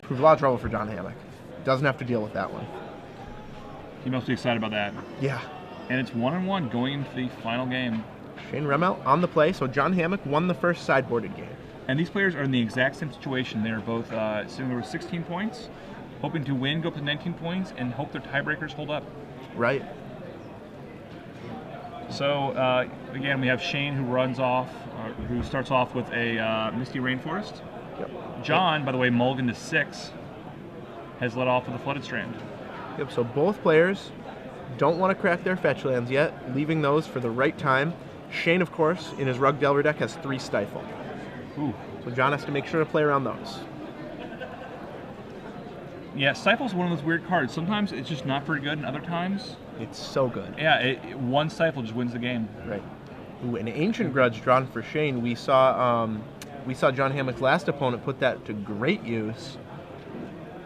Proved a lot of trouble for John Hammack. Doesn't have to deal with that one. He must be excited about that. Yeah. And it's 1-1 going into the final game. Shane Remelt on the play, so John Hammack won the first sideboarded game. And these players are in the exact same situation. They're both sitting over 16 points, hoping to win, go up to 19 points, and hope their tiebreakers hold up. Right. So, again, we have Shane who starts off with a Misty Rainforest. Yep. John, by the way, mulligan to 6, has led off with a Flooded Strand. Yep, so both players don't want to crack their fetch lands yet, leaving those for the right time. Shane, of course, in his Rug Delver deck has 3 Stifle. Ooh. So John has to make sure to play around those. Yeah, Stifle's one of those weird cards. Sometimes it's just not very good, and other times... It's so good. Yeah, one Stifle just wins the game. Right. Ooh, an Ancient Grudge drawn for Shane. We saw John Hammack's last opponent put that to great use.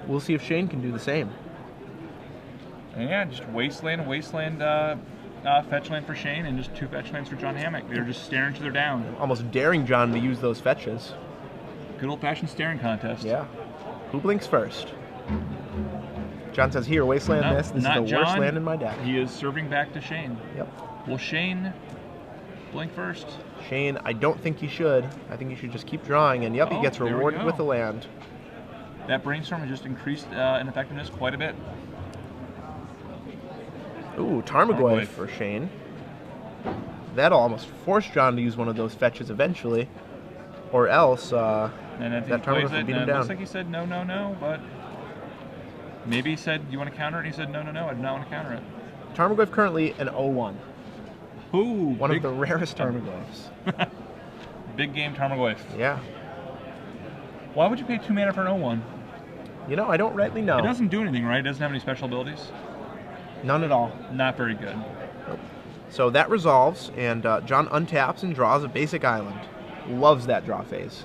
We'll see if Shane can do the same. And yeah, just Wasteland, fetch land for Shane, and just 2 fetch lands for John Hammack. They're just staring each other down. Almost daring John to use those fetches. Good old-fashioned staring contest. Yeah. Who blinks first? John says, here, Wasteland No, this. This is not the John. worst land in my deck. He is serving back to Shane. Yep. Will Shane blink first? Shane, I don't think he should. I think he should just keep drawing, and yep, he gets there we rewarded go. with a land. That Brainstorm has just increased in effectiveness quite a bit. Ooh, Tarmogoyf for Shane. That'll almost force John to use one of those fetches eventually, or else And I think that he plays Tarmogoyf will it, beat and him it down. looks like he said no, but maybe he said, do you want to counter it? And he said, no, I do not want to counter it. Tarmogoyf currently an 0-1. Ooh, One of the rarest Tarmogoyfs. Big game Tarmogoyf. Yeah. Why would you pay 2 mana for an 0-1? You know, I don't rightly know. It doesn't do anything, right? It doesn't have any special abilities. None at all. Not very good. So that resolves, and John untaps and draws a basic island. Loves that draw phase.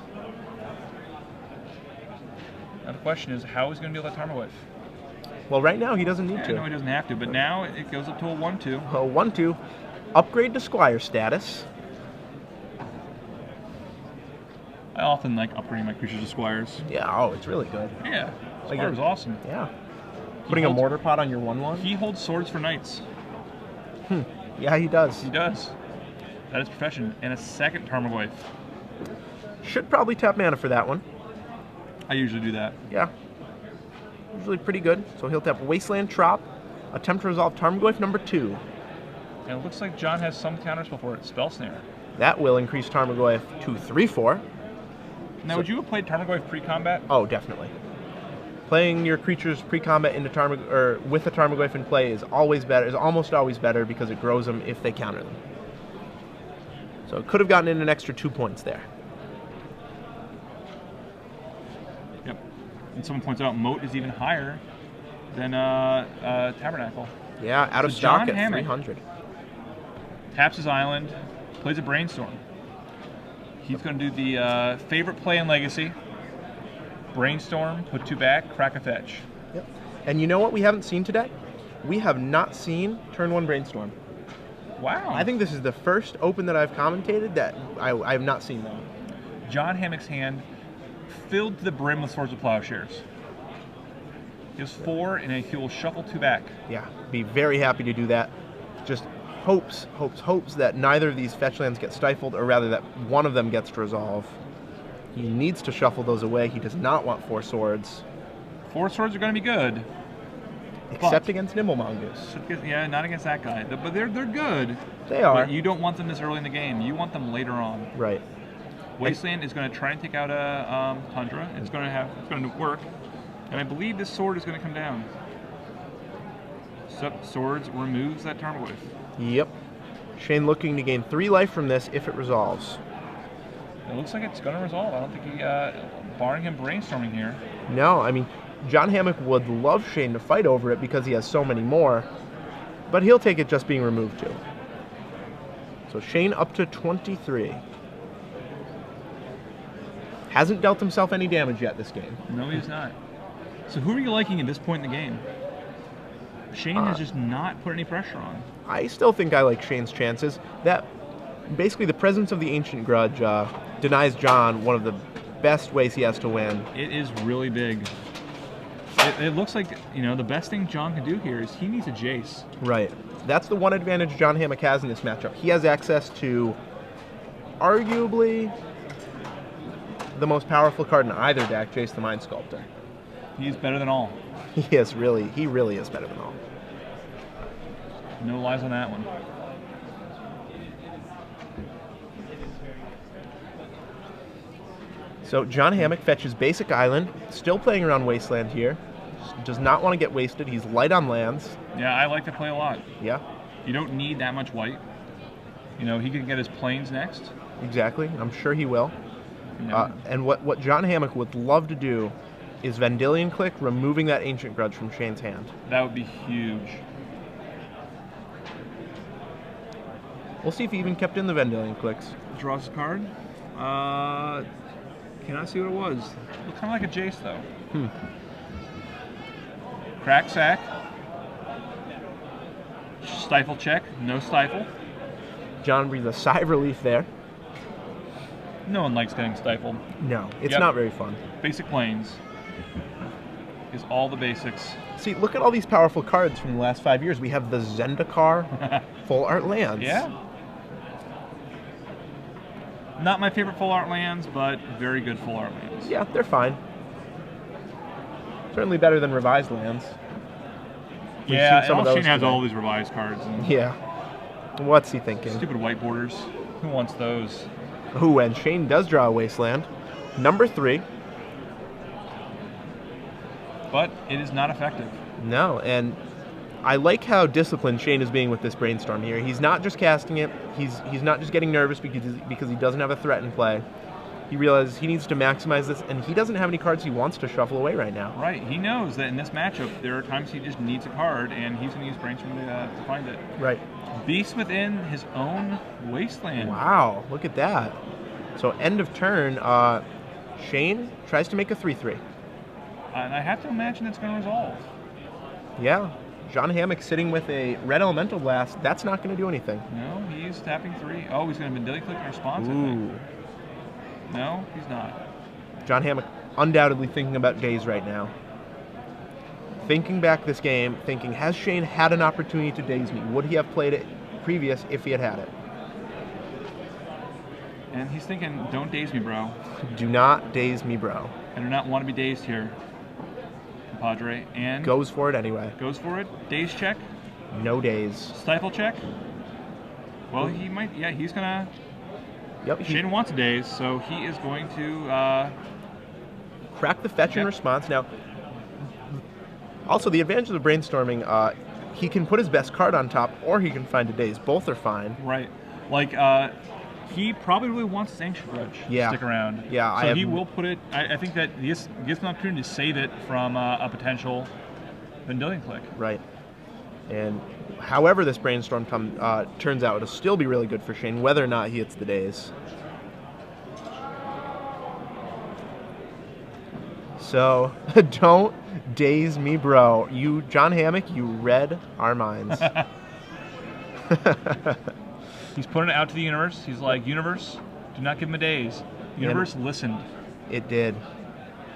Now the question is, how is he going to deal with that Tarmogoyf? Well, right now he doesn't need I to. know he doesn't have to, but now it goes up to a 1-2. Oh, 1-2. Upgrade to Squire status. I often like upgrading my creatures to Squires. Yeah, oh, it's really good. Yeah, Like Squire was awesome. Yeah. Putting a mortar pot on your 1-1? He holds swords for knights. Yeah, he does. He does. That is profession. And a second Tarmogoyf. Should probably tap mana for that one. I usually do that. Yeah. Usually pretty good. So he'll tap Wasteland Trop, attempt to resolve Tarmogoyf number 2. And it looks like John has some counters before it. Spell Snare. That will increase Tarmogoyf to 3-4. Now, would you have played Tarmogoyf pre-combat? Oh, definitely. Playing your creatures pre-combat into or with a Tarmogoyf in play is always better. Is almost always better because it grows them if they counter them. So it could have gotten in an extra 2 points there. Yep. And someone points out Moat is even higher than Tabernacle. Yeah, out of So stock John at Hammack 300. Taps his island, plays a Brainstorm. He's going to do the favorite play in Legacy. Brainstorm, put 2 back, crack a fetch. Yep. And you know what we haven't seen today? We have not seen turn 1 Brainstorm. Wow. I think this is the first open that I've commentated that I have not seen that. John Hammack's hand filled to the brim with Swords of Plowshares. He has 4, and he will shuffle 2 back. Yeah, be very happy to do that. Just hopes that neither of these fetch lands get stifled, or rather that one of them gets to resolve. He needs to shuffle those away. He does not want 4 swords. 4 swords are going to be good. Except against Nimble Mongoose. Yeah, not against that guy. But they're good. They are. But you don't want them this early in the game. You want them later on. Right. Wasteland is going to try and take out a Tundra. It's going to work. And I believe this sword is going to come down. So, swords removes that Tarmogoyf. Yep. Shane looking to gain 3 life from this if it resolves. It looks like it's going to resolve. I don't think he, barring him brainstorming here. No, I mean, John Hammack would love Shane to fight over it because he has so many more, but he'll take it just being removed too. So Shane up to 23. Hasn't dealt himself any damage yet this game. No, he's not. So who are you liking at this point in the game? Shane has just not put any pressure on. I still think I like Shane's chances. That basically the presence of the Ancient Grudge denies John one of the best ways he has to win. It is really big. It looks like, the best thing John can do here is he needs a Jace. Right. That's the one advantage John Hammack has in this matchup. He has access to arguably the most powerful card in either deck, Jace the Mind Sculptor. He is better than all. He really is better than all. No lies on that one. So John Hammack fetches Basic Island, still playing around Wasteland here. Does not want to get wasted. He's light on lands. Yeah, I like to play a lot. Yeah. You don't need that much white. He can get his plains next. Exactly. I'm sure he will. Yeah. And what John Hammack would love to do is Vendilion Click, removing that Ancient Grudge from Shane's hand. That would be huge. We'll see if he even kept in the Vendilion Clicks. Draws his card. Cannot see what it was. Looks kind of like a Jace, though. Crack sack. Stifle check. No stifle. John breathes a sigh of relief there. No one likes getting stifled. No, it's Yep. not very fun. Basic plains is all the basics. See, look at all these powerful cards from the last 5 years. We have the Zendikar Full Art Lands. Yeah. Not my favorite full art lands, but very good full art lands. Yeah, they're fine. Certainly better than revised lands. We've Yeah, seen some of Shane those has today. all these revised cards. And Yeah. What's he thinking? stupid white borders. Who wants those? Ooh, and Shane does draw a Wasteland. Number 3. But it is not effective. No, and I like how disciplined Shane is being with this Brainstorm here. He's not just casting it. He's not just getting nervous because he doesn't have a threat in play. He realizes he needs to maximize this, and he doesn't have any cards he wants to shuffle away right now. Right. He knows that in this matchup, there are times he just needs a card, and he's going to use Brainstorm to find it. Right. Beast within his own Wasteland. Wow, look at that. So end of turn, Shane tries to make a 3/3. And I have to imagine it's going to resolve. Yeah. John Hammack sitting with a red Elemental Blast. That's not going to do anything. No, he's tapping 3. Oh, he's going to Vendilion Click in response, I Ooh. think. No, he's not. John Hammack undoubtedly thinking about Daze right now. Thinking back this game, thinking, has Shane had an opportunity to Daze me? Would he have played it previous if he had had it? And he's thinking, don't daze me, bro. Do not Daze me, bro. I do not want to be dazed here, compadre. And Goes for it anyway. goes for it. Daze check. No Daze. Stifle check. Well, he might. Yeah, he's gonna. Yep. He Shane wants a daze, so he is going to. cracked the fetch in Yep. response. Now, also the advantage of the Brainstorming, he can put his best card on top, or he can find a Daze. Both are fine. Right. Like, he probably wants his Ancient Grudge Yeah. to stick around. Yeah, So I he have- will put it. I think that this gives him an opportunity to save it from a potential Vendilion Click. Right. And however this Brainstorm turns out, it'll still be really good for Shane, whether or not he hits the Daze. So, don't daze me, bro. You, John Hammack, you read our minds. He's putting it out to the universe. He's like, universe, do not give him a daze. Universe listened. It did.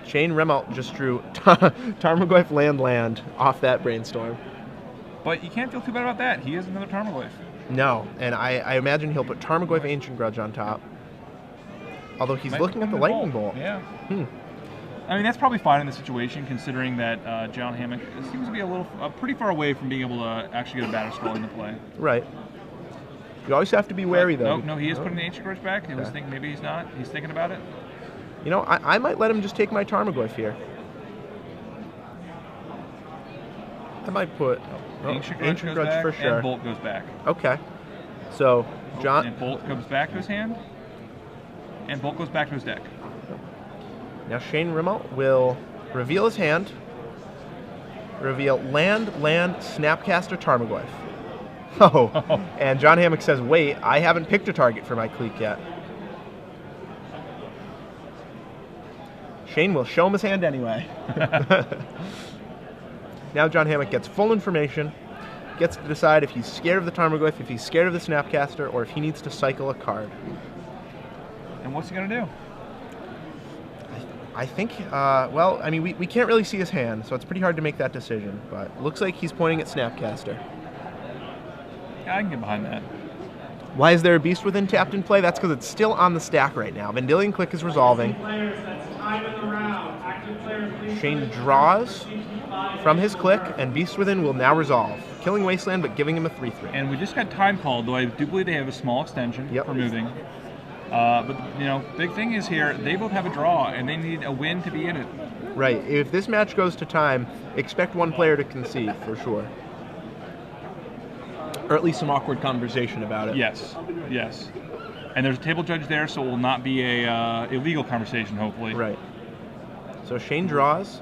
Shane Remelt just drew Tarmogoyf land off that Brainstorm. But you can't feel too bad about that. He is another Tarmogoyf. No, and I imagine he'll put Tarmogoyf Ancient Grudge on top. Although he's Might looking at the put him in Lightning Bolt. Yeah. Hmm. I mean, that's probably fine in the situation, considering that John Hammack seems to be pretty far away from being able to actually get a Battle Scroll into play. Right. You always have to be wary, though. No, he is putting the Ancient Grudge back. I was Okay. thinking maybe he's not. He's thinking about it. You know, I might let him just take my Tarmogoyf here. I might put Ancient Grudge goes Grudge back, for sure. and Bolt goes back. Okay. So, John. And Bolt comes back to his hand, and Bolt goes back to his deck. Now Shane Remelt will reveal his hand. Reveal land, Snapcaster, Tarmogoyf. Oh, and John Hammack says, wait, I haven't picked a target for my clique yet. Shane will show him his hand anyway. Now John Hammack gets full information, gets to decide if he's scared of the Tarmogoyf, if he's scared of the Snapcaster, or if he needs to cycle a card. And what's he gonna do? I think, well, I mean, we can't really see his hand, so it's pretty hard to make that decision. But looks like he's pointing at Snapcaster. Yeah, I can get behind that. Why is there a Beast Within tapped in play? That's because it's still on the stack right now. Vendilion Click is resolving. Shane draws from his click, and Beast Within will now resolve, killing Wasteland but giving him a 3/3. And we just got time called, though I do believe they have a small extension for moving. But, you know, big thing is here, they both have a draw, and they need a win to be in it. Right. If this match goes to time, expect one player to concede, for sure. Or at least some awkward conversation about it. Yes, yes. And there's a table judge there, so it will not be a illegal conversation, hopefully. Right. So Shane draws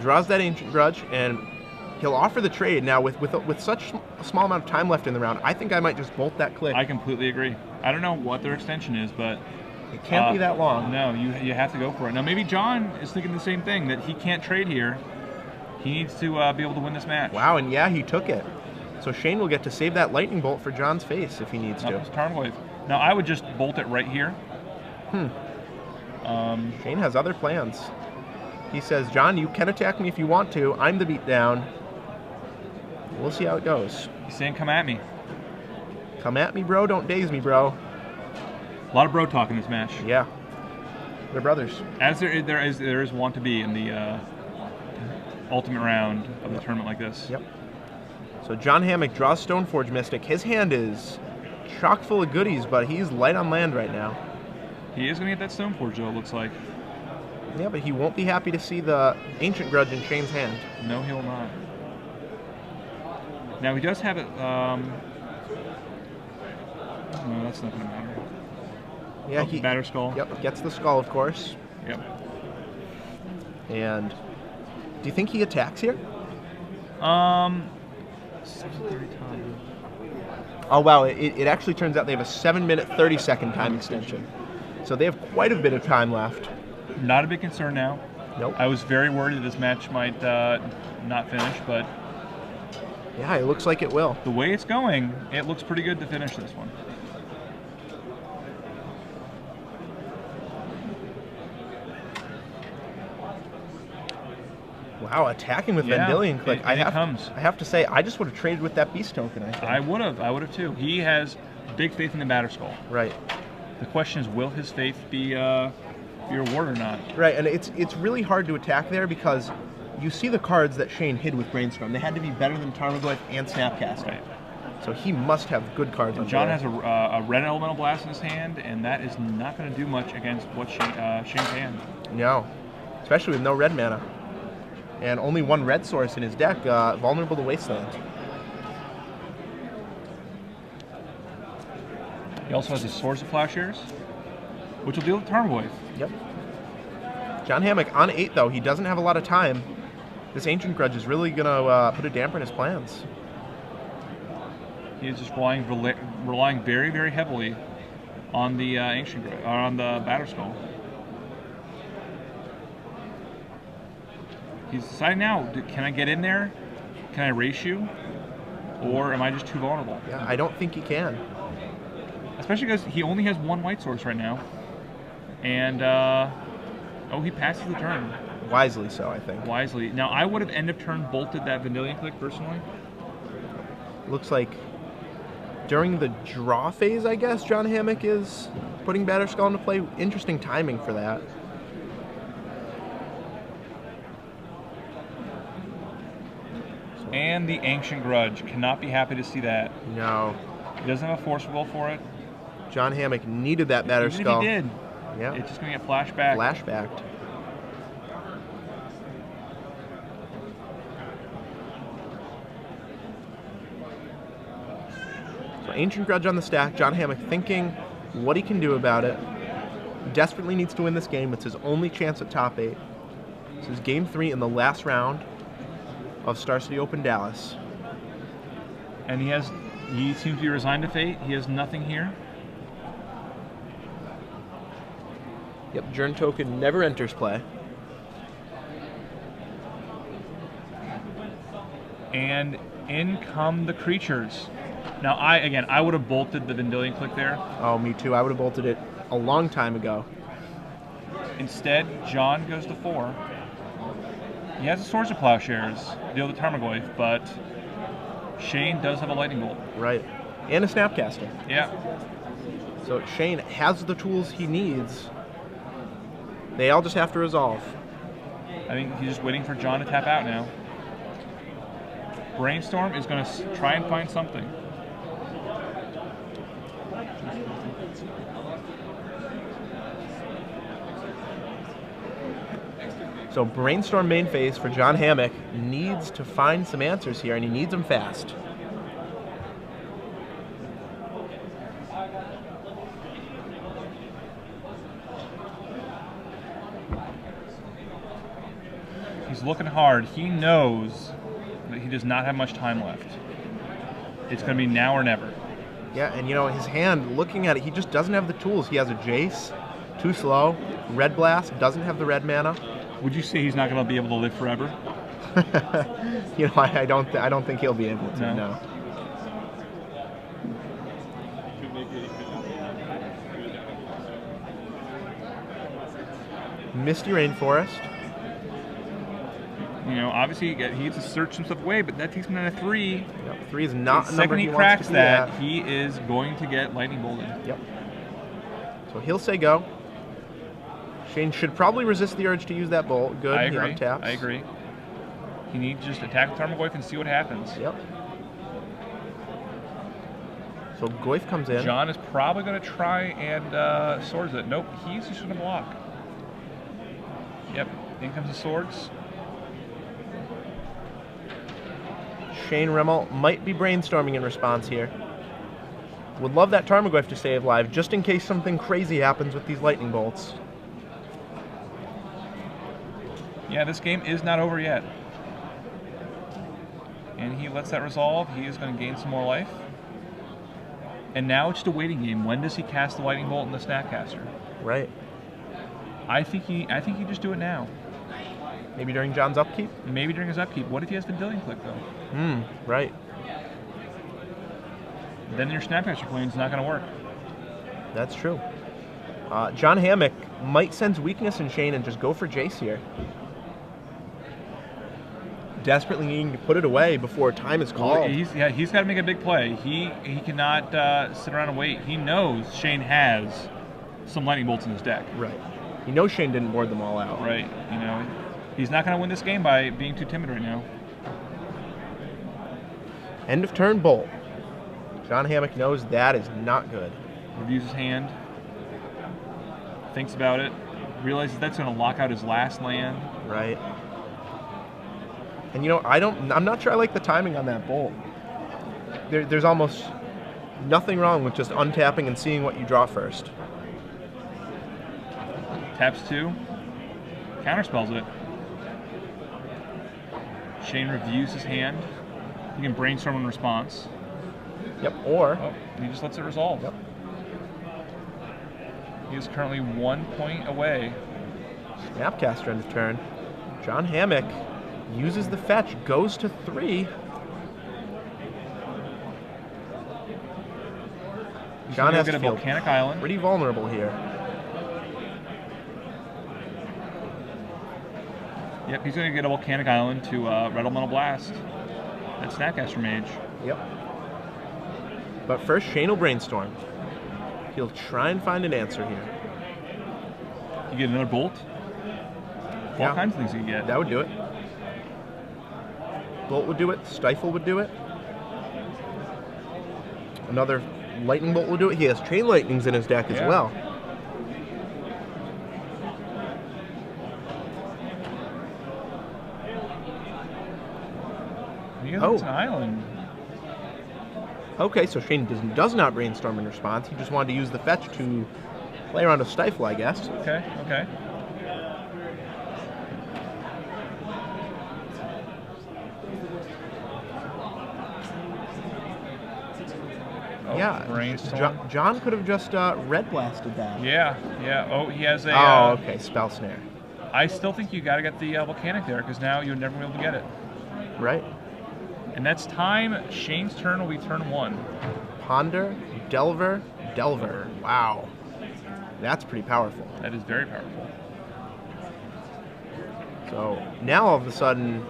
that Ancient Grudge, and he'll offer the trade. Now, with such a small amount of time left in the round, I think I might just bolt that click. I completely agree. I don't know what their extension is, but it can't be that long. No, you have to go for it. Now, maybe John is thinking the same thing, that he can't trade here. He needs to be able to win this match. Wow, and yeah, he took it. So Shane will get to save that lightning bolt for John's face if he needs to. Tarmogoyf. Now, I would just bolt it right here. Shane has other plans. He says, John, you can attack me if you want to. I'm the beatdown. We'll see how it goes. He's saying, come at me. Come at me, bro. Don't daze me, bro. A lot of bro talk in this match. Yeah. They're brothers. As there is want to be in the ultimate round of the tournament like this. Yep. So John Hammack draws Stoneforge Mystic. His hand is chock full of goodies, but he's light on land right now. He is going to get that Stoneforge, though, it looks like. Yeah, but he won't be happy to see the Ancient Grudge in Shane's hand. No, he will not. Now, he does have it... no, that's not going to matter. Yeah, he... Batter Skull. Yep, gets the skull, of course. Yep. And do you think he attacks here? 7:30 time. Oh, wow. It actually turns out they have a 7-minute, 30-second time extension. So they have quite a bit of time left. Not a big concern now. Nope. I was very worried that this match might not finish, but... Yeah, it looks like it will. The way it's going, it looks pretty good to finish this one. Wow, attacking with Vendilion Click. I have to say, I just would have traded with that Beast token, I think. I would have too. He has big faith in the Batter Skull. Right. The question is, will his faith be rewarded or not? Right, and it's really hard to attack there because you see the cards that Shane hid with Brainstorm. They had to be better than Tarmogoyf and Snapcaster. Right. So he must have good cards. And John has a red Elemental Blast in his hand, and that is not going to do much against what Shane's hand. No, especially with no red mana. And only one red source in his deck, vulnerable to Wasteland. He also has the Swords of Plowshares, which will deal with Tarmogoyf. Yep. John Hammack on 8, though. He doesn't have a lot of time. This Ancient Grudge is really going to put a damper in his plans. He is just relying very, very heavily on the Ancient Grudge, or on the Batter Skull. He's deciding now, can I get in there? Can I race you? Or am I just too vulnerable? Yeah, I don't think he can. Especially because he only has one white source right now. And, he passes the turn. Wisely so, I think. Wisely. Now, I would have end of turn bolted that Vendilion Click, personally. Looks like during the draw phase, I guess, John Hammack is putting Batter Skull into play. Interesting timing for that. And the Ancient Grudge. Cannot be happy to see that. No. He doesn't have a Force Will for it. John Hammack needed that Batter Skull. Even if he did, yeah. It's just going to get flashback. Flashbacked. So Ancient Grudge on the stack. John Hammack thinking what he can do about it. Desperately needs to win this game. It's his only chance at top 8. This is game 3 in the last round of Star City Open Dallas. And he seems to be resigned to fate. He has nothing here. Yep, Jern token never enters play. And in come the creatures. Now, I would have bolted the Vendilion Click there. Oh, me too. I would have bolted it a long time ago. Instead, John goes to 4. He has a Swords of Plowshares, deal with the Tarmogoyf, but Shane does have a Lightning Bolt. Right. And a Snapcaster. Yeah. So Shane has the tools he needs. They all just have to resolve. I think he's just waiting for John to tap out now. Brainstorm is going to try and find something. So Brainstorm main phase for John Hammack needs to find some answers here, and he needs them fast. He's looking hard. He knows that he does not have much time left. It's going to be now or never. Yeah, and you know, his hand, looking at it, he just doesn't have the tools. He has a Jace, too slow. Red Blast, doesn't have the red mana. Would you say he's not going to be able to live forever? You know, I don't think he'll be able to. No. Misty Rainforest. You know, obviously he needs to search some stuff away, but that takes him down to 3. Yep, 3 is not a number second he he wants cracks to be that, at. he is going to get Lightning Bolted. Yep. So he'll say go. Shane should probably resist the urge to use that bolt. Good. I agree. He untaps. I agree. He needs to just attack the Tarmogoyf and see what happens. Yep. So Goyf comes in. John is probably going to try and swords it. Nope, he's just going to block. Yep, in comes the swords. Shane Remelt might be brainstorming in response here. Would love that Tarmogoyf to save live, just in case something crazy happens with these lightning bolts. Yeah, this game is not over yet. And he lets that resolve. He is going to gain some more life. And now it's just a waiting game. When does he cast the lightning bolt in the Snapcaster? Right. I think he just do it now. Maybe during John's upkeep? Maybe during his upkeep. What if he has Vendilion Click though? Right. Then your Snapcaster plan is not going to work. That's true. John Hammack might sense weakness in Shane and just go for Jace here. Desperately needing to put it away before time is called. Well, he's got to make a big play. He cannot sit around and wait. He knows Shane has some lightning bolts in his deck. Right. He knows Shane didn't board them all out. Right. You know, he's not going to win this game by being too timid right now. End of turn bolt. John Hammack knows that is not good. Reviews his hand. Thinks about it. Realizes that's going to lock out his last land. Right. And you know, I'm not sure I like the timing on that bolt. There's almost nothing wrong with just untapping and seeing what you draw first. Taps 2. Counterspells it. Shane reviews his hand. He can brainstorm in response. Yep, or... Oh, he just lets it resolve. Yep. He is currently 1 point away. Snapcaster end of turn. John Hammack uses the fetch, goes to 3. John has to to get a feel Volcanic Island. pretty vulnerable here. Yep, he's going to get a Volcanic Island to Red Elemental Blast. That's Snapcaster Mage. Yep. But first, Shane will brainstorm. He'll try and find an answer here. You get another Bolt. All kinds of things you can get. That would do it. Bolt would do it. Stifle would do it. Another Lightning Bolt will do it. He has Chain Lightnings in his deck as well. It's an island. Okay, so Shane does not brainstorm in response. He just wanted to use the fetch to play around a Stifle, I guess. Okay. Oh, yeah. John could have just red blasted that. Yeah. Oh, he has a... okay, Spell Snare. I still think you got to get the Volcanic there, because now you'll never be able to get it. Right. And that's time. Shane's turn will be turn 1. Ponder, Delver. Wow. That's pretty powerful. That is very powerful. So now all of a sudden,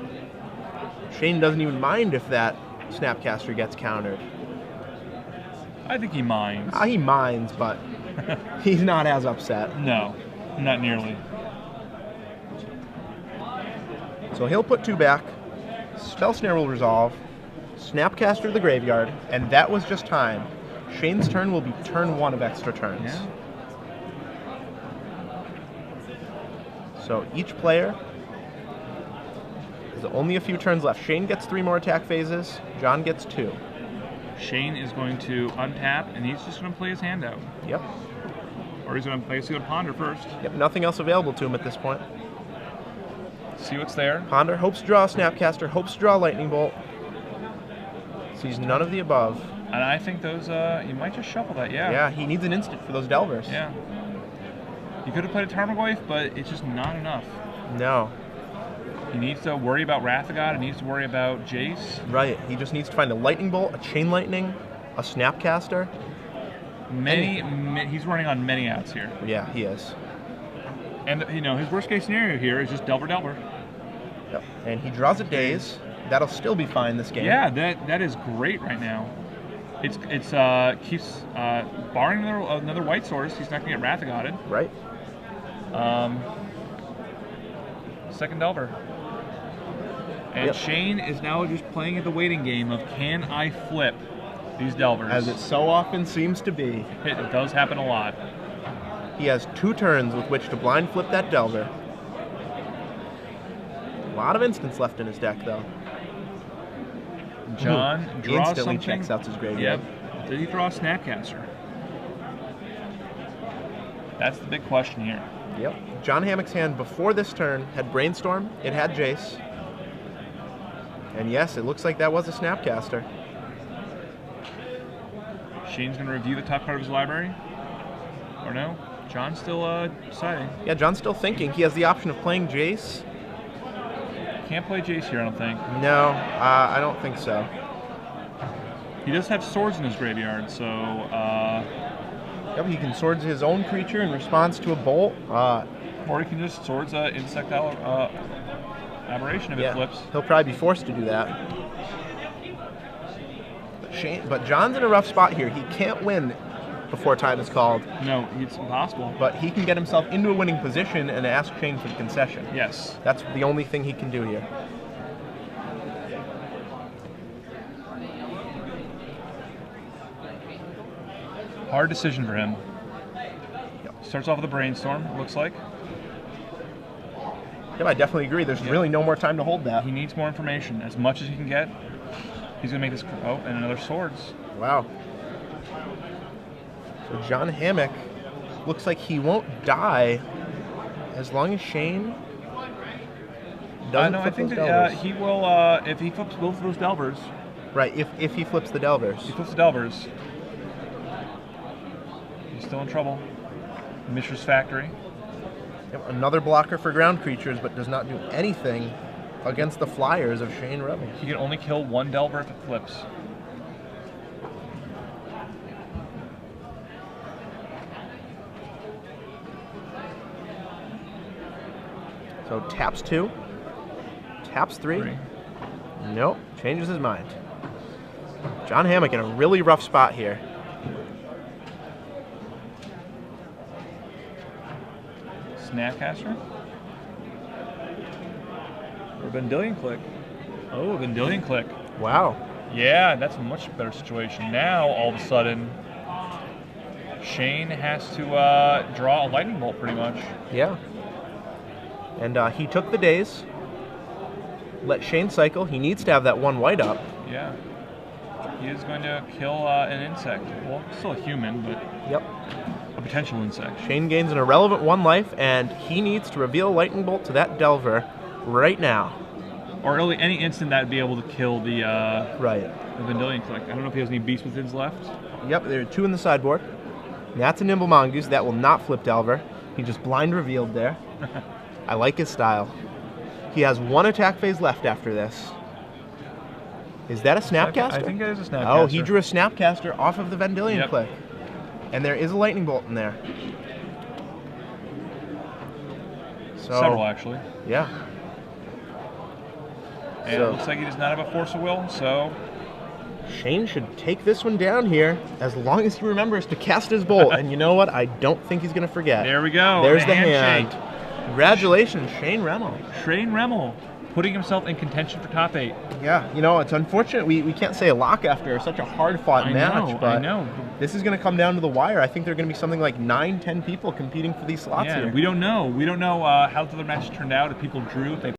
Shane doesn't even mind if that Snapcaster gets countered. I think he minds. He minds, but he's not as upset. No, not nearly. So he'll put 2 back. Spell Snare will resolve. Snapcaster to the graveyard, and that was just time. Shane's turn will be turn 1 of extra turns. Yeah. So each player has only a few turns left. Shane gets 3 more attack phases. John gets 2. Shane is going to untap, and he's just going to play his hand out. Yep. Or he's going to ponder first. Yep. Nothing else available to him at this point. See what's there. Ponder, hopes to draw a Snapcaster, hopes to draw a Lightning Bolt. Sees none of the above. And I think those, you might just shuffle that, yeah. Yeah, he needs an instant for those Delvers. Yeah. You could have played a Tarmogoyf, but it's just not enough. No. He needs to worry about Wrath of God. He needs to worry about Jace. Right. He just needs to find a Lightning Bolt, a Chain Lightning, a Snapcaster. He's running on many outs here. Yeah, he is. And, his worst case scenario here is just Delver. Yep. And he draws a Daze. That'll still be fine this game. Yeah, that is great right now. It's keeps barring another white source. He's not going to get Wrath of Godded. Right. Second Delver. And Yep. Shane is now just playing at the waiting game of, can I flip these Delvers? As it so often seems to be. It does happen a lot. He has 2 turns with which to blind flip that Delver. A lot of instants left in his deck, though. John draws instantly something. checks out his graveyard. Yep. Did he draw a Snapcaster? That's the big question here. Yep. John Hammack's hand before this turn had Brainstorm. It had Jace. And yes, it looks like that was a Snapcaster. Shane's going to review the top card of his library? Or no? John's still deciding. Yeah, John's still thinking. He has the option of playing Jace. Can't play Jace here, I don't think. No, I don't think so. He does have swords in his graveyard, so... Yep, he can swords his own creature in response to a bolt. Or he can just swords Insectile Aberration if it flips. He'll probably be forced to do that. But John's in a rough spot here. He can't win before time is called. No, it's impossible. But he can get himself into a winning position and ask Shane for the concession. Yes. That's the only thing he can do here. Hard decision for him. Starts off with a Brainstorm, it looks like. Yeah, I definitely agree. There's really no more time to hold that. He needs more information. As much as he can get, he's going to make this... Oh, and another Swords. Wow. So John Hammack looks like he won't die as long as Shane doesn't no, flip I think those that Delvers. he will, if he flips both of those Delvers. Right, if he flips the Delvers. He flips the Delvers. He's still in trouble. Mishra's Factory. Yep, another blocker for ground creatures, but does not do anything against the flyers of Shane Rebel. He can only kill one Delver if it flips. So taps 2, taps 3. Nope, changes his mind. John Hammack in a really rough spot here. Snapcaster? Or Vendilion Click. Oh, Vendilion Click. Wow. Yeah, that's a much better situation. Now, all of a sudden, Shane has to draw a Lightning Bolt, pretty much. Yeah. And he took the days. Let Shane cycle. He needs to have that one white up. Yeah. He is going to kill an insect. Well, still a human, but Yep. a potential insect. Shane gains an irrelevant 1 life, and he needs to reveal Lightning Bolt to that Delver right now. Or really any instant that would be able to kill the Right. Vendilion Click. I don't know if he has any Beast Withins left. Yep, there are 2 in the sideboard. That's a Nimble Mongoose. That will not flip Delver. He just blind revealed there. I like his style. He has 1 attack phase left after this. Is that a Snapcaster? I think that is a Snapcaster. Oh, he drew a Snapcaster off of the Vendilion Click. And there is a Lightning Bolt in there. So, several, actually. Yeah. And it looks like he does not have a force of will, so Shane should take this one down here as long as he remembers to cast his bolt. And you know what? I don't think he's going to forget. there we go. There's the handshake. hand. Congratulations, Shane Remelt. Shane Remelt putting himself in contention for top 8. Yeah, you know, it's unfortunate we can't say a lock after such a hard-fought match. But I know. This is going to come down to the wire. I think there are going to be something like 9-10 people competing for these slots Yeah, here. we don't know. We don't know how the other matches turned out, if people drew, if they